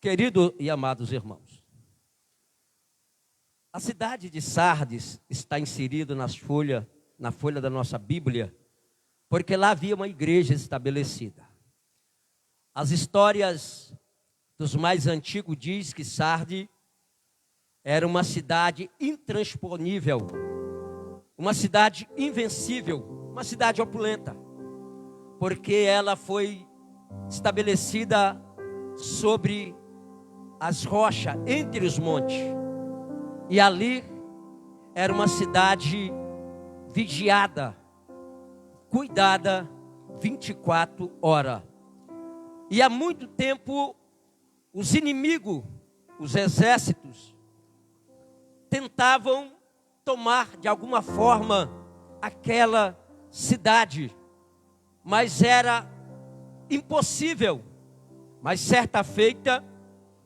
Querido e amados irmãos, a cidade de Sardes está inserida na folha da nossa Bíblia, porque lá havia uma igreja estabelecida. As histórias dos mais antigos diz que Sardes era uma cidade intransponível, uma cidade invencível, uma cidade opulenta, porque ela foi estabelecida sobre as rochas, entre os montes. E ali era uma cidade vigiada, cuidada 24 horas. E há muito tempo os inimigos, os exércitos, tentavam tomar de alguma forma aquela cidade, mas era impossível. Mas certa feita,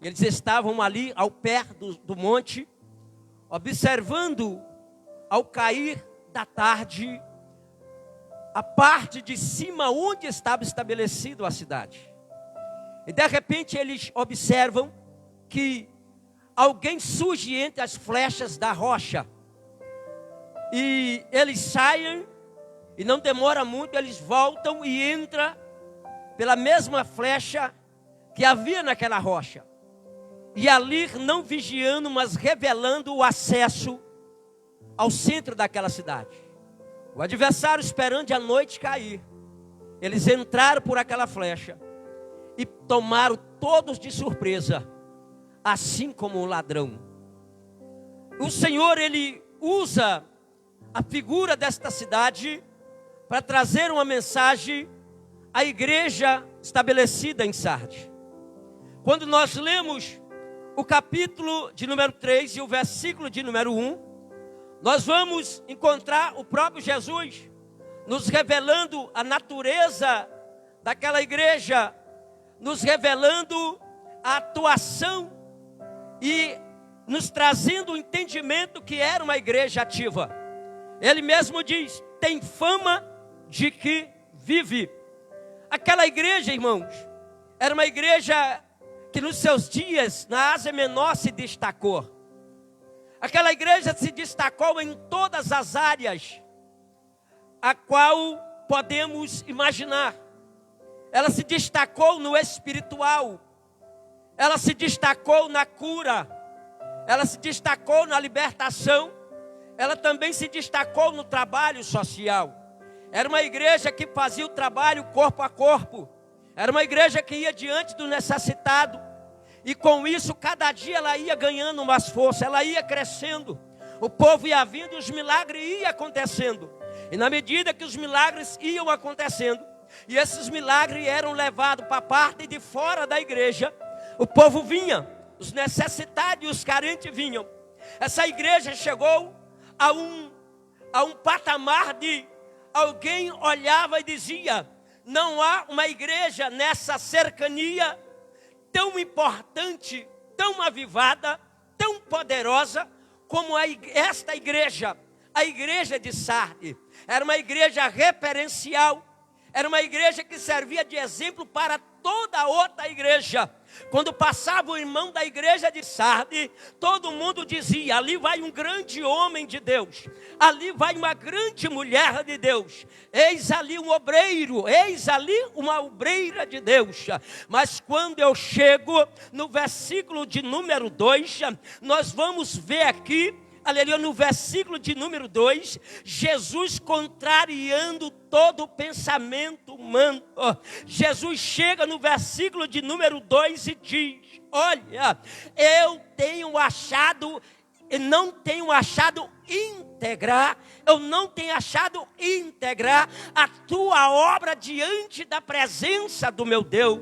eles estavam ali ao pé do monte, observando ao cair da tarde a parte de cima onde estava estabelecida a cidade. E de repente eles observam que alguém surge entre as flechas da rocha. E eles saem, e não demora muito, eles voltam e entram pela mesma flecha que havia naquela rocha. E ali não vigiando, mas revelando o acesso ao centro daquela cidade. O adversário esperando a noite cair. Eles entraram por aquela flecha e tomaram todos de surpresa, assim como um ladrão. O Senhor, Ele usa a figura desta cidade para trazer uma mensagem à igreja estabelecida em Sardes. Quando nós lemos o capítulo de número 3 e o versículo de número 1, nós vamos encontrar o próprio Jesus nos revelando a natureza daquela igreja, nos revelando a atuação e nos trazendo o entendimento que era uma igreja ativa. Ele mesmo diz: tem fama de que vive. Aquela igreja, irmãos, era uma igreja que nos seus dias na Ásia Menor se destacou. Aquela igreja se destacou em todas as áreas a qual podemos imaginar. Ela se destacou no espiritual, ela se destacou na cura, ela se destacou na libertação, ela também se destacou no trabalho social. Era uma igreja que fazia o trabalho corpo a corpo, era uma igreja que ia diante do necessitado, e com isso cada dia ela ia ganhando mais força, ela ia crescendo, o povo ia vindo e os milagres iam acontecendo. E na medida que os milagres iam acontecendo, e esses milagres eram levados para a parte de fora da igreja, o povo vinha, os necessitados e os carentes vinham. Essa igreja chegou a um patamar de alguém olhava e dizia: não há uma igreja nessa cercania tão importante, tão avivada, tão poderosa como esta igreja, a igreja de Sardes. Era uma igreja referencial, era uma igreja que servia de exemplo para toda outra igreja. Quando passava o irmão da igreja de Sardes, todo mundo dizia: ali vai um grande homem de Deus, ali vai uma grande mulher de Deus, eis ali um obreiro, eis ali uma obreira de Deus. Mas quando eu chego no versículo de número 2, nós vamos ver aqui, aleluia, no versículo de número 2, Jesus contrariando todo o pensamento humano. Jesus chega no versículo de número 2 e diz: olha, eu tenho achado, não tenho achado íntegra, eu não tenho achado íntegra a tua obra diante da presença do meu Deus.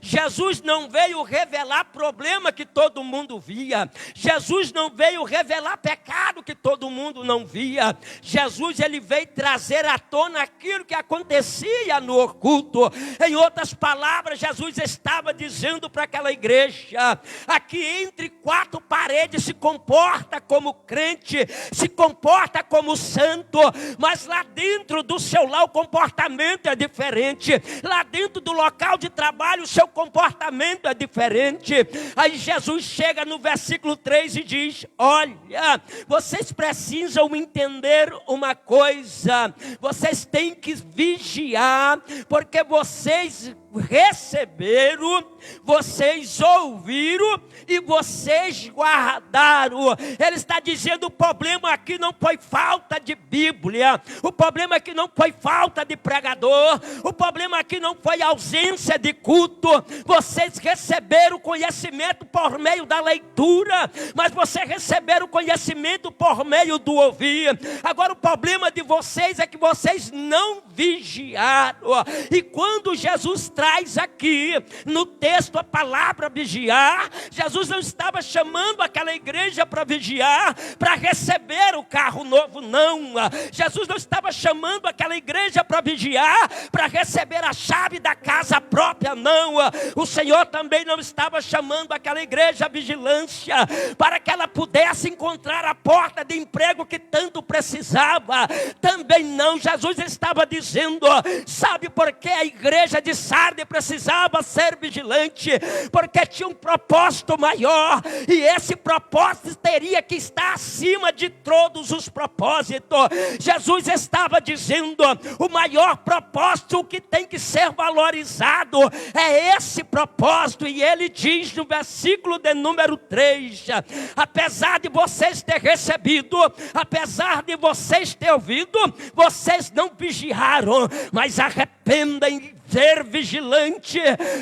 Jesus não veio revelar problema que todo mundo via. Jesus não veio revelar pecado que todo mundo não via. Jesus, ele veio trazer à tona aquilo que acontecia no oculto. Em outras palavras, Jesus estava dizendo para aquela igreja: aqui entre quatro paredes se comporta como crente, se comporta comporta como santo, mas lá dentro do seu lar o comportamento é diferente. Lá dentro do local de trabalho o seu comportamento é diferente. Aí Jesus chega no versículo 3 e diz: olha, vocês precisam entender uma coisa, vocês têm que vigiar, porque vocês receberam, vocês ouviram e vocês guardaram. Ele está dizendo: o problema aqui não foi falta de Bíblia, o problema aqui não foi falta de pregador, o problema aqui não foi ausência de culto. Vocês receberam conhecimento por meio da leitura, mas vocês receberam conhecimento por meio do ouvir. Agora o problema de vocês é que vocês não vigiaram. E quando Jesus traz aqui no texto a palavra vigiar, Jesus não estava chamando aquela igreja para vigiar, para receber o carro novo, não. Jesus não estava chamando aquela igreja para vigiar, para receber a chave da casa própria, não. O Senhor também não estava chamando aquela igreja à vigilância, para que ela pudesse encontrar a porta de emprego que tanto precisava, também não. Jesus estava dizendo: sabe por que a igreja de Sardes precisava ser vigilante? Porque tinha um propósito maior, e esse propósito teria que estar acima de todos os propósitos. Jesus estava dizendo: o maior propósito que tem que ser valorizado é esse propósito. E ele diz no versículo de número 3: apesar de vocês ter recebido, apesar de vocês ter ouvido, vocês não vigiaram, mas arrependem, ser vigilante,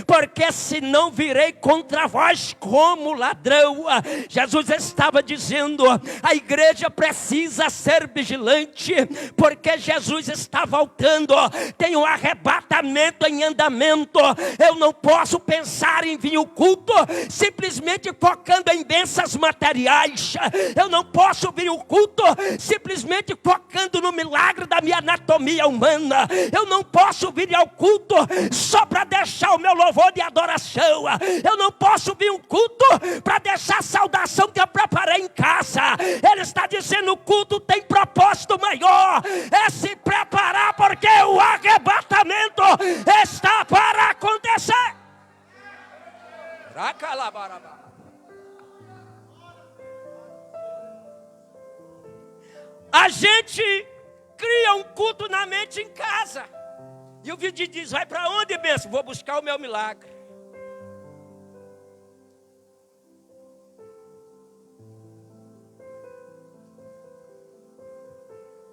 porque senão virei contra vós como ladrão. Jesus estava dizendo: a igreja precisa ser vigilante, porque Jesus está voltando, tem um arrebatamento em andamento. Eu não posso pensar em vir o culto simplesmente focando em bênçãos materiais. Eu não posso vir o culto simplesmente focando no milagre da minha anatomia humana. Eu não posso vir ao culto só para deixar o meu louvor de adoração. Eu não posso vir um culto para deixar a saudação que eu preparei em casa. Ele está dizendo: o culto tem propósito maior, é se preparar, porque o arrebatamento está para acontecer. A gente cria um culto na mente em casa. E o vídeo diz: vai para onde, bênção? Vou buscar o meu milagre.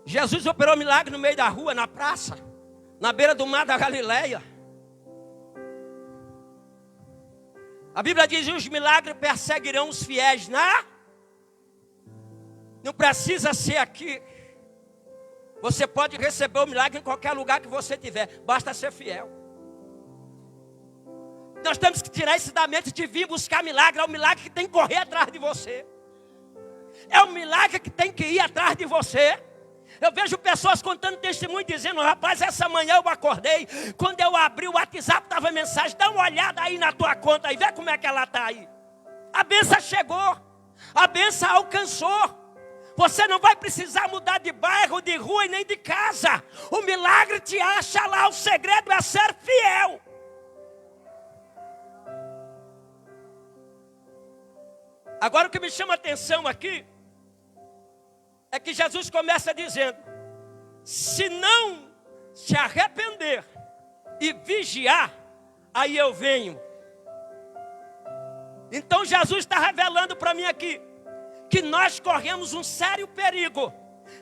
Jesus operou milagre no meio da rua, na praça, na beira do mar da Galileia. A Bíblia diz: os milagres perseguirão os fiéis Não precisa ser aqui. Você pode receber o milagre em qualquer lugar que você tiver, basta ser fiel. Nós temos que tirar isso da mente de vir buscar milagre. É o milagre que tem que correr atrás de você. É o milagre que tem que ir atrás de você. Eu vejo pessoas contando testemunho dizendo: rapaz, essa manhã eu acordei, quando eu abri o WhatsApp estava a mensagem: dá uma olhada aí na tua conta e vê como é que ela está aí. A bênção chegou, a bênção alcançou. Você não vai precisar mudar de bairro, de rua e nem de casa. O milagre te acha lá. O segredo é ser fiel. Agora o que me chama a atenção aqui é que Jesus começa dizendo: se não se arrepender e vigiar, aí eu venho. Então Jesus está revelando para mim aqui que nós corremos um sério perigo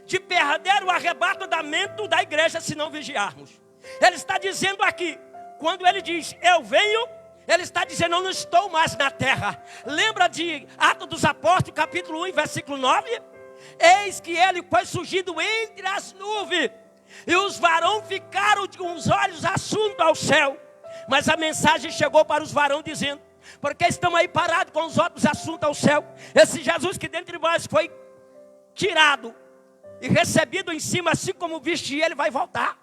de perder o arrebatamento da igreja se não vigiarmos. Ele está dizendo aqui, quando ele diz eu venho, ele está dizendo: eu não estou mais na terra. Lembra de Atos dos Apóstolos, capítulo 1, versículo 9? Eis que ele foi surgido entre as nuvens, e os varões ficaram com os olhos assuntos ao céu. Mas a mensagem chegou para os varões dizendo: porque estão aí parados com os olhos assuntos ao céu? Esse Jesus que dentre nós foi tirado e recebido em cima, assim como viste, ele vai voltar.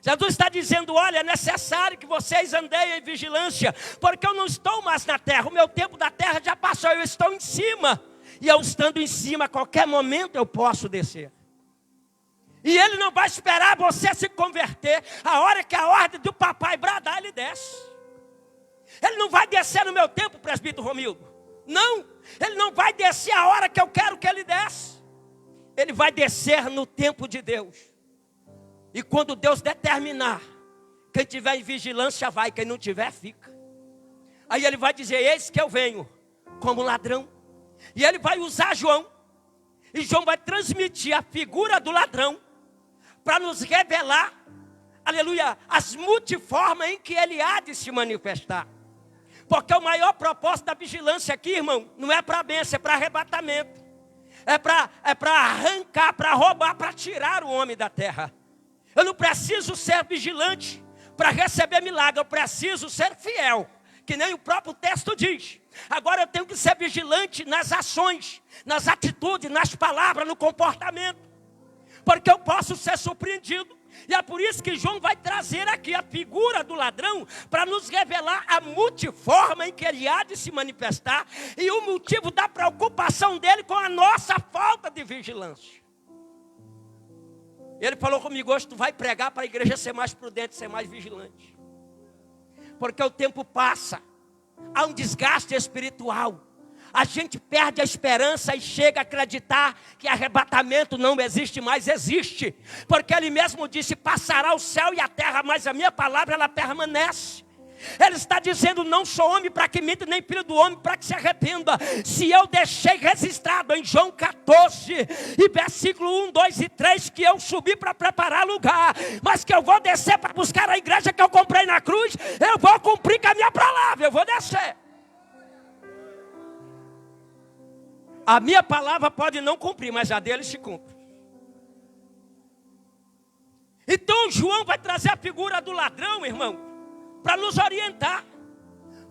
Jesus está dizendo: olha, é necessário que vocês andem em vigilância, porque eu não estou mais na terra, o meu tempo da terra já passou, eu estou em cima. E eu estando em cima, a qualquer momento eu posso descer. E ele não vai esperar você se converter. A hora que a ordem do papai bradar, ele desce. Ele não vai descer no meu tempo, presbítero Romildo. Não, ele não vai descer a hora que eu quero que ele desça. Ele vai descer no tempo de Deus. E quando Deus determinar, quem tiver em vigilância vai, quem não tiver fica. Aí ele vai dizer, eis que eu venho como ladrão. E ele vai usar João. E João vai transmitir a figura do ladrão para nos revelar, aleluia, as multiformas em que ele há de se manifestar. Porque o maior propósito da vigilância aqui, irmão, não é para bênção, é para arrebatamento. É para arrancar, para roubar, para tirar o homem da terra. Eu não preciso ser vigilante para receber milagre, eu preciso ser fiel, que nem o próprio texto diz. Agora eu tenho que ser vigilante nas ações, nas atitudes, nas palavras, no comportamento. Porque eu posso ser surpreendido. E é por isso que João vai trazer aqui a figura do ladrão para nos revelar a multiforma em que ele há de se manifestar e o motivo da preocupação dele com a nossa falta de vigilância. Ele falou comigo, hoje tu vai pregar para a igreja ser mais prudente, ser mais vigilante. Porque o tempo passa, há um desgaste espiritual. A gente perde a esperança e chega a acreditar que arrebatamento não existe mais, existe. Porque ele mesmo disse, passará o céu e a terra, mas a minha palavra ela permanece. Ele está dizendo, não sou homem para que minta, nem filho do homem para que se arrependa. Se eu deixei registrado em João 14, e versículo 1, 2 e 3, que eu subi para preparar lugar, mas que eu vou descer para buscar a igreja que eu comprei na cruz, eu vou cumprir com a minha palavra, eu vou descer. A minha palavra pode não cumprir, mas a dele se cumpre. Então João vai trazer a figura do ladrão, irmão, para nos orientar.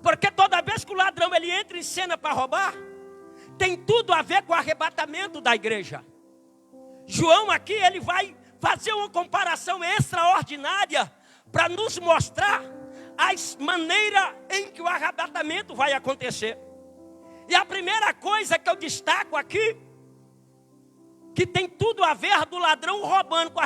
Porque toda vez que o ladrão ele entra em cena para roubar, tem tudo a ver com o arrebatamento da igreja. João aqui ele vai fazer uma comparação extraordinária para nos mostrar as maneiras em que o arrebatamento vai acontecer. E a primeira coisa que eu destaco aqui, que tem tudo a ver do ladrão roubando com